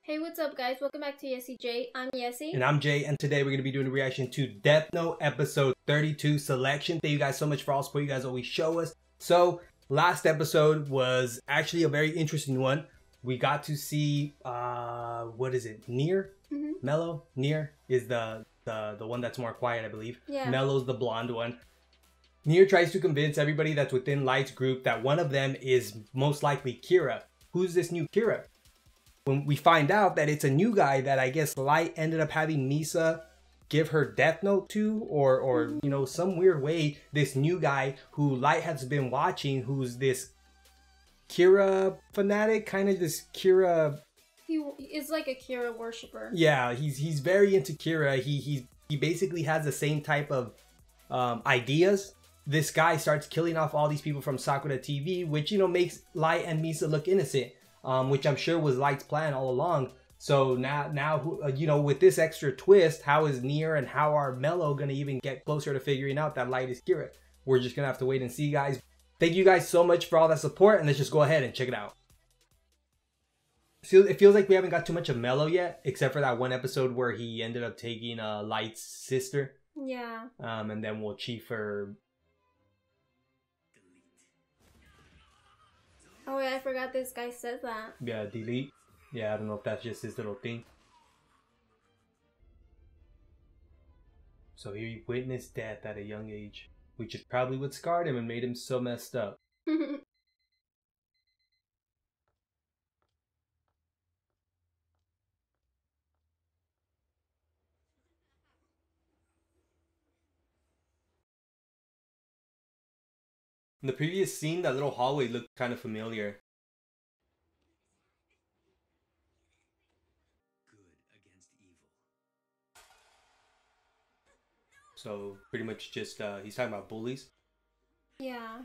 Hey, what's up, guys? Welcome back to YesiJai. I'm Yesi. And I'm Jay, and today we're going to be doing a reaction to Death Note episode 32 selection. Thank you guys so much for all the support you guys always show us. So, last episode was actually a very interesting one. We got to see, what is it? Nier? Mello? Nier is the one that's more quiet, I believe. Yeah. Mello's the blonde one. Nier tries to convince everybody that's within Light's group that one of them is most likely Kira. Who's this new Kira? When we find out that it's a new guy that I guess Light ended up having Misa give her Death Note to, or you know, some weird way, this new guy who Light has been watching, who's this Kira fanatic, kind of this Kira. He is like a Kira worshiper. Yeah, he's very into Kira. He basically has the same type of ideas. This guy starts killing off all these people from Sakura TV, which, you know, makes Light and Misa look innocent. Which I'm sure was Light's plan all along. So now, you know, with this extra twist, how is Nier and how are Mello gonna even get closer to figuring out that Light is Kira? We're just gonna have to wait and see, guys. Thank you guys so much for all that support, and let's just go ahead and check it out. It feels like we haven't got too much of Mello yet, except for that one episode where he ended up taking Light's sister. Yeah. And then we'll chief her. Oh yeah, I forgot this guy said that. Yeah, delete. Yeah, I don't know if that's just his little thing. So he witnessed death at a young age, which is probably what scarred him and made him so messed up. In the previous scene, that little hallway looked kind of familiar. So pretty much just he's talking about bullies. Yeah.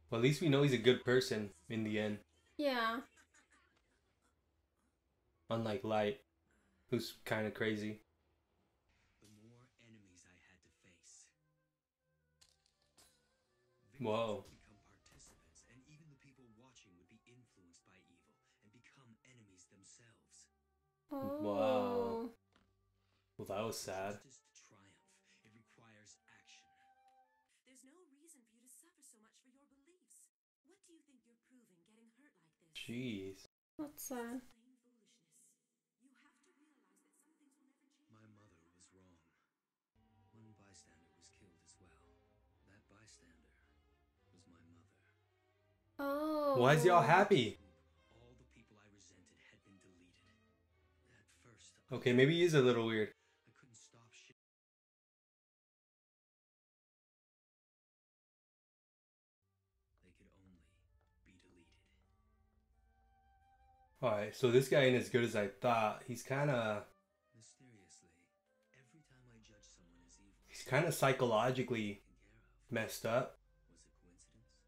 Well, at least we know he's a good person in the end. Yeah. Unlike Light, who's kind of crazy. Whoa. Oh. Wow. Well, that was sad. Jeez. What's that? My mother was wrong. One bystander was killed as well. That bystander was my mother. Oh. Why is y'all happy? All the people I resented had been deleted. At first, Okay, maybe he is a little weird. I couldn't stop shit. They could only be deleted. Alright, so this guy ain't as good as I thought. He's kind of... Mysteriously, every time I judge someone as evil, He's kind of psychologically messed up. was it coincidence?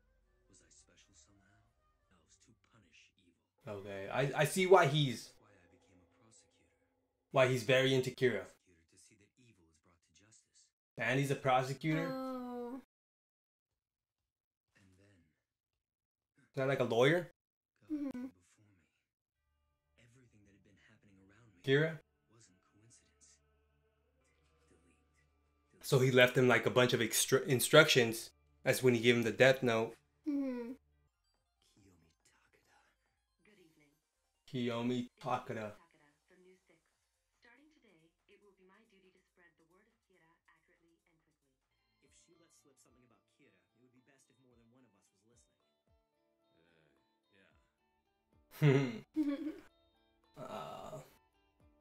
Was I special somehow? Elves to punish evil. Okay, I see why he's... Why I became a prosecutor. Why he's very into Kira. To see that evil is brought to justice. And he's a prosecutor. Oh. And then, Is that like a lawyer? Mhm. before me, everything that had been happening around me Kira? wasn't coincidence. Delete. So he left him like a bunch of instructions. That's when he gave him the Death Note. Mhm. Kiyomi Kiyomi Takada. Takada. Takada from News 6. Starting today, it will be my duty to spread the word of Kira accurately and quickly. If she let slip something about Kira, it would be best if more than one of us was listening.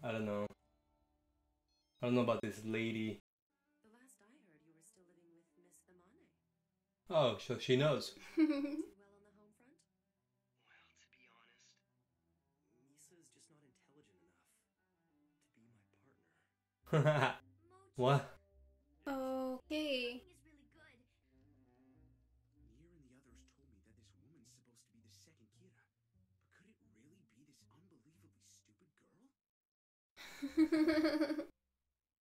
I don't know. I don't know about this lady. The last I heard, you were still living with Miss Amane. Oh, so she knows. Well on the home front? Well, to be honest, Misa is just not intelligent enough to be my partner. What? Okay. Nier and the others told me that this woman's supposed to be the second Kira. But could it really be this unbelievably stupid girl?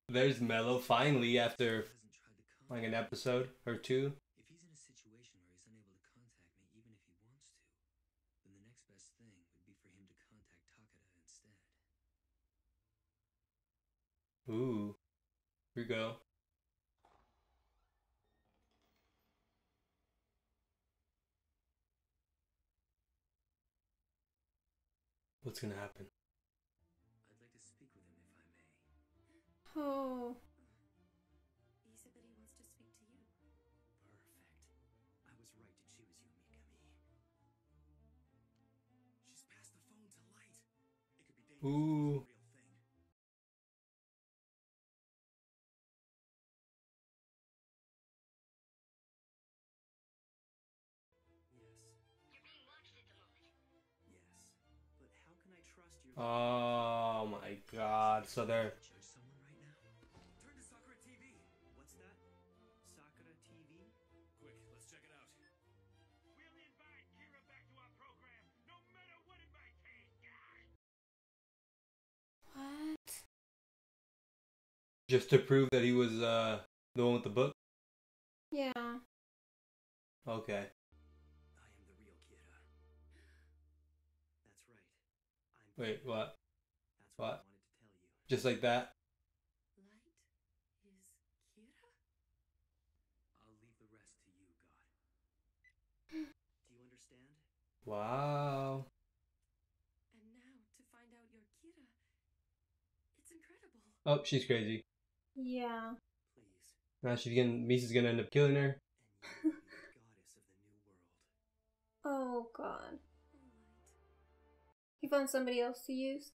There's Mello finally after Hasn't tried to Like an episode or two. If he's in a situation where he's unable to contact me even if he wants to, then the next best thing would be for him to contact Takeda instead. Ooh. Here we go. What's gonna happen? I'd like to speak with him if I may. Oh. He said that he wants to speak to you. Perfect. I was right to choose you, Mikami. She's passed the phone to Light. It could be dangerous if it's Ooh. a real thing. Yes. You're being watched at the moment. Yes. But how can I trust your... Oh my god. So they're... Judge someone right now? Turn to Sakura TV. What's that? Sakura TV? Quick, let's check it out. We'll invite Kira back to our program, no matter what it might take. What? Just to prove that he was the one with the book? Yeah. Okay. I am the real Kira. That's right. I'm Wait, Kira. what? That's what I What? wanted to tell you. Just like that? Light is Kira? I'll leave the rest to you, God. Do you understand? Wow. And now to find out you're Kira. It's incredible. Oh, she's crazy. Yeah. Please. Now she's gonna... Misa's gonna end up killing her. And you will be the goddess of the new world. Oh god. Oh, Light. He found somebody else to use.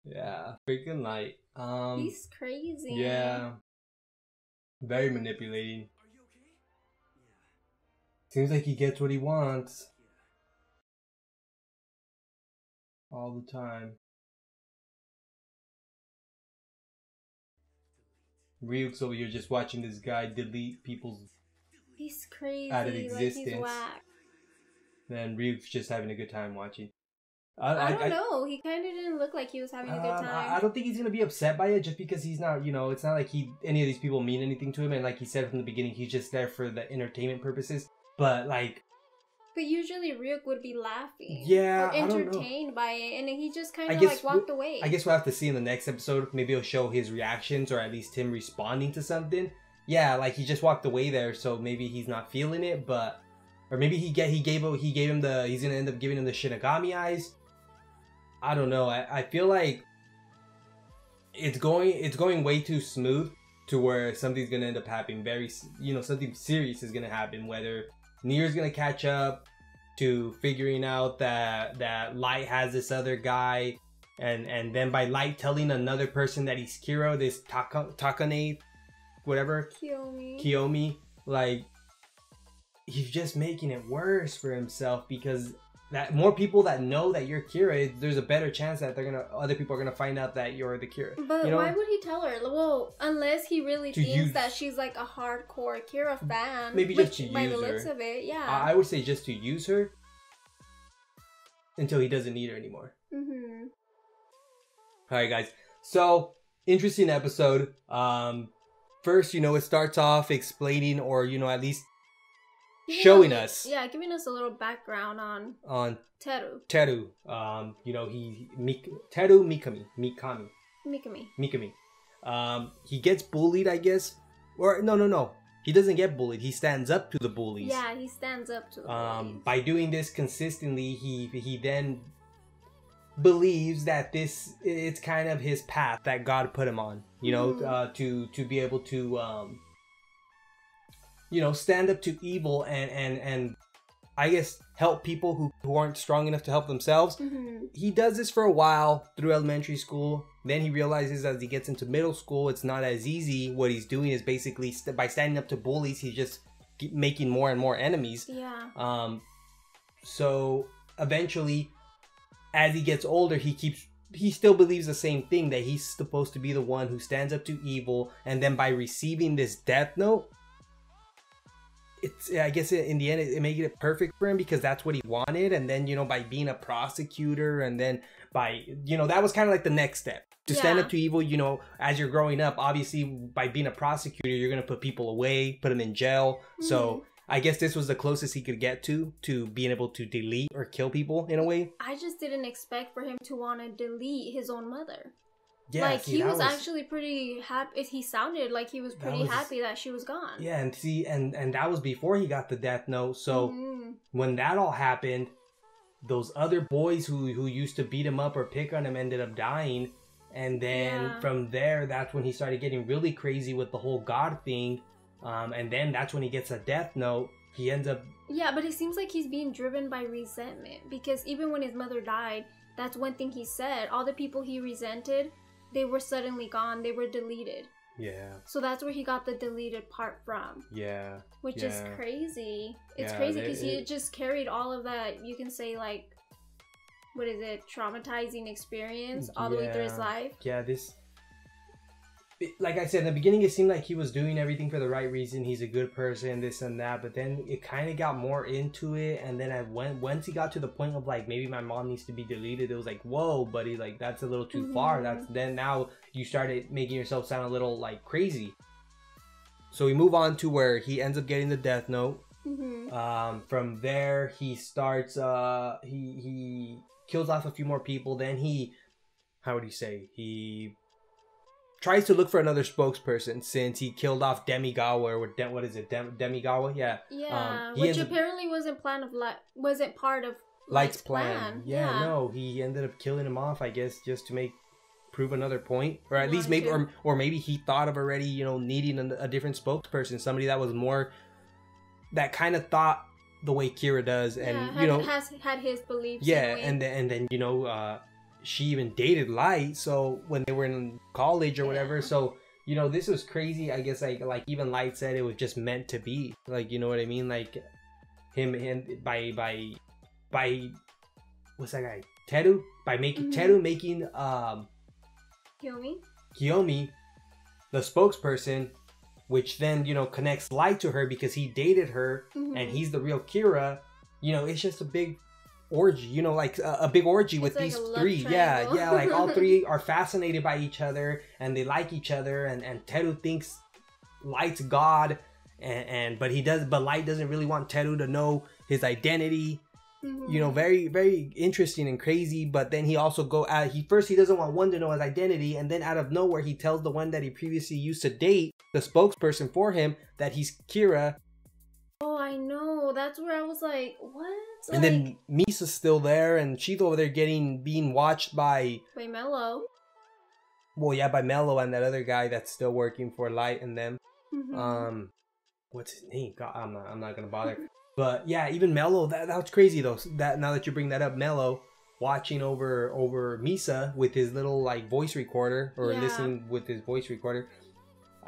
Yeah. Freaking Light. He's crazy. Yeah. Very manipulating. Are you okay? Yeah. Seems like he gets what he wants. Kira. All the time. Ryuk's over here just watching this guy delete people's... He's crazy. Out of Like he's existence. whack. Then Ryuk's just having a good time watching. I don't know. He kind of didn't look like he was having a good time. I don't think he's gonna be upset by it just because he's not, you know, it's not like any of these people mean anything to him, and like he said from the beginning, he's just there for the entertainment purposes. But like, But usually Ryuk would be laughing. Yeah, Or I don't know. entertained by it, and he just kind I of guess like walked away. I guess we'll have to see in the next episode. Maybe it'll show his reactions or at least him responding to something. Yeah, like he just walked away there, so maybe he's not feeling it, but or maybe he's gonna end up giving him the Shinigami eyes. I don't know. I feel like it's going way too smooth to where something's gonna end up happening. Something serious is gonna happen. Whether Nier's gonna catch up to figuring out that Light has this other guy, and then by Light telling another person that he's Kiro, this Takane, whatever, Kiyomi, like he's just making it worse for himself because that more people that know that you're Kira, there's a better chance that other people are gonna find out that you're the Kira. But you know? why would he tell her? Well, unless he really To thinks use- that she's like a hardcore Kira fan. Maybe just which, to by use the looks her. of it, yeah. I would say just to use her until he doesn't need her anymore. Mm-hmm. All right, guys. So interesting episode. First, it starts off explaining, or at least showing us giving us a little background on Teru. Teru. Mikami. He gets bullied, I guess. Or no. He doesn't get bullied. He stands up to the bullies. Yeah, he stands up to the bullies. By doing this consistently, he then believes that it's kind of his path that God put him on. To be able to stand up to evil and I guess help people who aren't strong enough to help themselves. Mm-hmm. He does this for a while through elementary school. Then he realizes as he gets into middle school, it's not as easy. What he's doing is basically by standing up to bullies, he's just making more and more enemies. Yeah. So eventually, as he gets older, he still believes the same thing, that he's supposed to be the one who stands up to evil. And then by receiving this death note, it's, I guess in the end it made it perfect for him because that's what he wanted. And then, you know, by being a prosecutor, and then by, you know, that was kind of like the next step to stand up to evil. You know, as you're growing up, obviously by being a prosecutor, you're going to put people away, put them in jail. So I guess this was the closest he could get to being able to delete or kill people in a way. I just didn't expect for him to want to delete his own mother. Yeah, like, see, he was actually pretty happy. He sounded like he was pretty happy that she was gone. Yeah, and see, and that was before he got the death note. So when that all happened, those other boys who used to beat him up or pick on him ended up dying. And then from there, that's when he started getting really crazy with the whole God thing. And then that's when he gets a death note. He ends up... Yeah, but it seems like he's being driven by resentment. Because even when his mother died, that's one thing he said. All the people he resented, they were suddenly gone. They were deleted. Yeah. So that's where he got the deleted part from. Yeah. Which is crazy. It's crazy because he just carried all of that, you can say, like, what is it, traumatizing experience all the way through his life. Yeah, like I said, in the beginning, it seemed like he was doing everything for the right reason. He's a good person, this and that. But then it kind of got more into it. And then once he got to the point of like, maybe my mom needs to be deleted, it was like, whoa, buddy, like that's a little too far. Then now you started making yourself sound a little like crazy. So we move on to where he ends up getting the death note. From there, he starts, he kills off a few more people. Then he tries to look for another spokesperson since he killed off Demigawa, or what is it? Demigawa? Yeah. Yeah, which apparently wasn't part of Light's plan. Yeah, no, he ended up killing him off, I guess, just to prove another point, or at least maybe, or maybe he thought of already, you know, needing a different spokesperson, somebody that was more, that kind of thought the way Kira does, and you know, had his beliefs. Yeah, and then you know, she even dated Light, so when they were in college or whatever. So, you know, this was crazy. I guess like even Light said it was just meant to be. Like, you know what I mean? Like him by what's that guy? Teru? By making Teru making Kiyomi the spokesperson, which then, you know, connects Light to her because he dated her and he's the real Kira. You know, it's just a big orgy, you know, like a big orgy with these three. Yeah, like all three are fascinated by each other and they like each other, and Teru thinks Light's God, but Light doesn't really want Teru to know his identity. You know, very, very interesting and crazy. But then he also he doesn't want one to know his identity, and then out of nowhere he tells the one that he previously used to date, the spokesperson for him, that he's Kira. Oh, I know. That's where I was like, what? And then Misa's still there, and she's over there being watched by Mello. Well, yeah, by Mello and that other guy that's still working for Light and them. What's his name? God, I'm not gonna bother. But yeah, even Mello, that's crazy though. That now that you bring that up, Mello watching over Misa with his little like voice recorder, or listening with his voice recorder.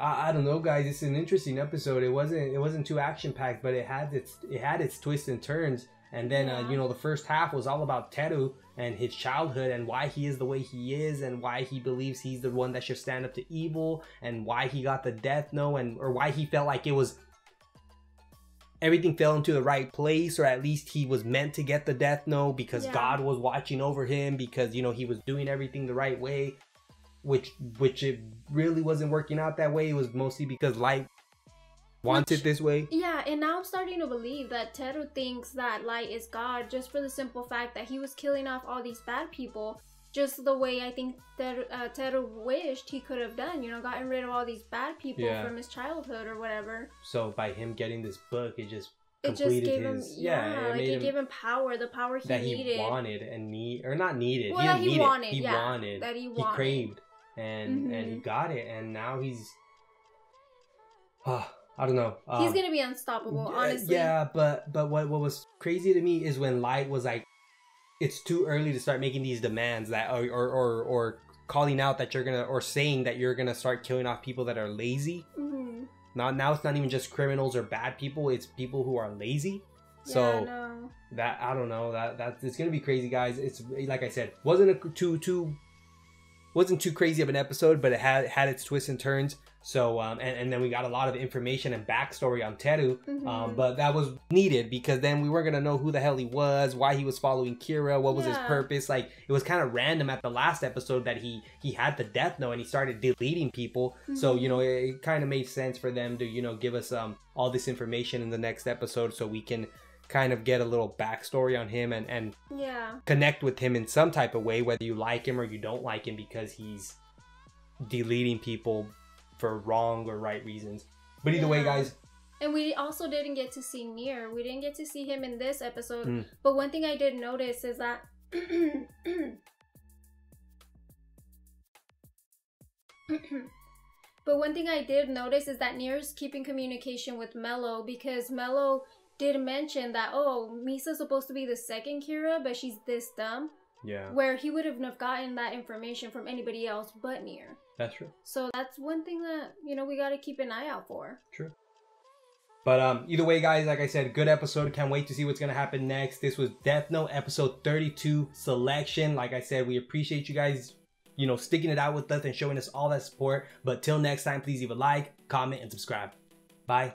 I don't know, guys. It's an interesting episode. It wasn't too action packed, but it had its twists and turns. And then you know, the first half was all about Teru and his childhood and why he is the way he is, and why he believes he's the one that should stand up to evil, and why he got the death note, or why he felt like everything fell into the right place, or at least he was meant to get the death note because God was watching over him, because, you know, he was doing everything the right way, which it really wasn't working out that way. It was mostly because Light wants it this way. Yeah, and now I'm starting to believe that Teru thinks that Light is God just for the simple fact that he was killing off all these bad people just the way I think that Teru wished he could have done, you know, gotten rid of all these bad people from his childhood or whatever. So by him getting this book, it just gave him, it gave him power, the power he needed. That he wanted and not needed. Well, he didn't need it. He wanted. That he craved. And he got it, and now he's I don't know. He's gonna be unstoppable, honestly. Yeah, but what was crazy to me is when Light was like, it's too early to start making these demands that or calling out that you're gonna, or saying that you're gonna start killing off people that are lazy. Now it's not even just criminals or bad people, it's people who are lazy. So that, I don't know, that it's gonna be crazy, guys. It's like I said, wasn't too crazy of an episode, but it had its twists and turns. So and then we got a lot of information and backstory on Teru, Mm-hmm. but that was needed because then we weren't gonna know who the hell he was, why he was following Kira, what was his Yeah. purpose. Like, it was kind of random at the last episode that he had the death note and he started deleting people. So Mm-hmm. you know, it kind of made sense for them to, you know, give us all this information in the next episode so we can kind of get a little backstory on him and Yeah. connect with him in some type of way, whether you like him or you don't like him, because he's deleting people for wrong or right reasons. But either way, Yeah. guys, And we also didn't get to see Nier. We didn't get to see him in this episode. Mm. But one thing I did notice is that But one thing I did notice is that Nier's keeping communication with Mello, because Mello did mention that, oh, Misa's supposed to be the second Kira, but she's this dumb. yeah, Where he wouldn't have gotten that information from anybody else but Nier. that's true. So that's one thing that, you know, we got to keep an eye out for. True. But either way, guys, like I said, good episode. Can't wait to see what's gonna happen next. This was Death Note episode 32 selection. Like I said, we appreciate you guys, you know, sticking it out with us and showing us all that support. But till next time, please leave a like, comment, and subscribe. Bye.